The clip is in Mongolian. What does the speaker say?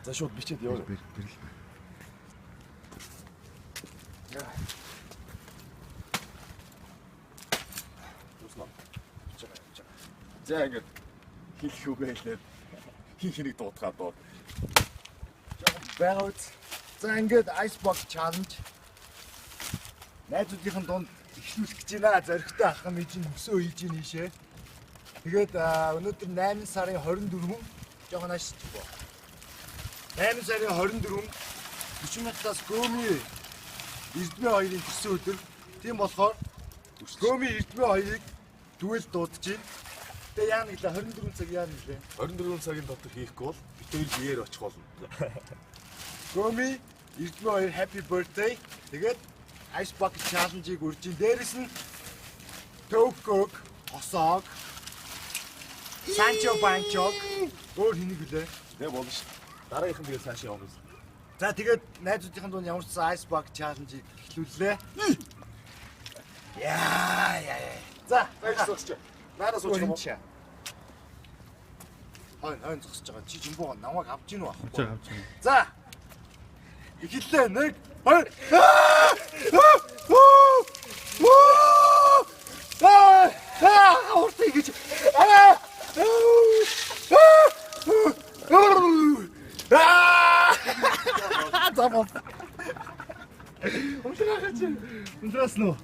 За шууд бичээд яваа. За ингээд хэлэх үгээ хэлээд хин хэнийг дуудахаа дуу. Жоо байгааз. За ингээд Icebox challenge. Найзуудынхын дунд эхлүүлэх гэж байна. Зоригтой ах юм ижин өсөө хийж ийн ийшээ. Тэгээд өнөөдөр 8 сарын 24-нд жоохон ашиг боо. 8 сарын 24-нд Бүшмэтаас Гөми Эрдмэ хоёрын төсөө өдөр. Тийм болохоор Гөми Эрдмэ хоёрыг дүэл дуудаж байна. Тэгээ яа нэглээ 24 цаг яа нэглээ. 24 цагийн дотор хийхгүй бол бид хоёр биеэр очих болно. Гөми Эрдмэ хоёр happy birthday. Тэгээд Icebox challenge-ийг үржин. Дээрэс нь Төвкөг, Хосоог, Санчо Банчог өөр хэнийг гэлээ. Тэгээ болно ш. Дараагийнхан тэгээ цаашаа явах гэсэн. За тэгээд найзуудынхын дунд ямар ч Icebox challenge-ийг эхлүүллээ. Яа. За, Баяр суучаа. Наадаа суучих юм уу? Хойно зогсож байгаа. Чи жимбоо намайг авч гин үү ах. Авч байгаа. За. Эхэллээ. 1 2 Уртыг гэж. Замаа. Унтраач. Унтраас нөө.